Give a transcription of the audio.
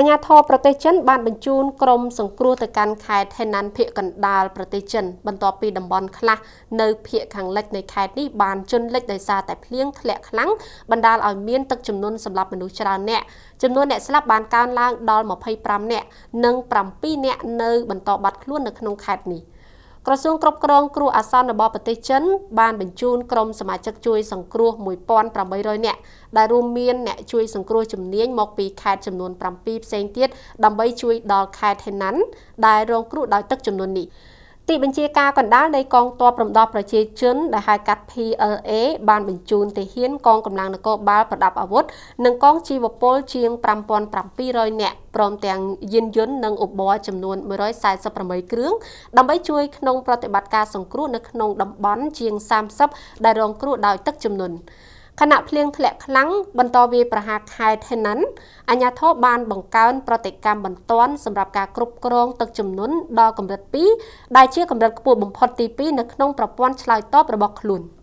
អាញាធរប្រទេសចិនបានបញ្ជូនក្រុមសង្គ្រោះទៅកាន់ខេត្តហេណានភាគកណ្ដាលប្រទេសចិនបន្ទាប់ពីតំបន់ខ្លះនៅភាគខាងលិចនៃខេត្តនេះបានជន់លិចដោយសារតែភ្លៀងធ្លាក់ខ្លាំងបណ្ដាលឲ្យមានទឹកជំនន់សម្រាប់មនុស្សច្រើនអ្នកចំនួនអ្នកស្លាប់បានកើនឡើងដល់25អ្នកនិង7អ្នកនៅបន្តបាត់ខ្លួននៅក្នុងខេត្តនេះក្រសួងគ្រប់គ្រងគ្រោះអាសន្នរបស់ប្រទេសចិនបានបញ្ជូនក្រុមសមាជិកជួយសង្គ្រោះ1800នាក់ដែលរួមមានអ្នកជួយសង្គ្រោះជំនាញមកពីខេត្តចំនួន7ផ្សេងទៀតដើម្បីជួយដល់ខេត្តហេណានដែលរងគ្រោះដោយទឹកជំនន់នេះទីបញ្ជាការកណ្ដាលនៃកងទ័ពរំដោះប្រជាជនដែលហៅកាត់ PLA បានបញ្ជូនទាហានកងកម្លាំងនគរបាលប្រដាប់អាវុធនិងកងជីវពលជាង5700នាក់ព្រមទាំងយានយន្តនិងឧបករណ៍ចំនួន148គ្រឿងដើម្បីជួយក្នុងប្រតិបត្តិការសង្គ្រោះនៅក្នុងតំបន់ជាង30ដែលរងគ្រោះដោយទឹកជំនន់ខណៈភ្លៀងធ្លាក់ខ្លាំងបន្តវាយប្រហារខេត្តហេណានអាជ្ញាធរបានបង្កើនប្រតិកម្មបន្ទាន់សម្រាប់ការគ្រប់គ្រងទឹកជំនន់ដល់កម្រិត2ដែលជាកម្រិតខ្ពស់បំផុតទី2នៅក្នុងប្រព័ន្ធឆ្លើយតបរបស់ខ្លួន។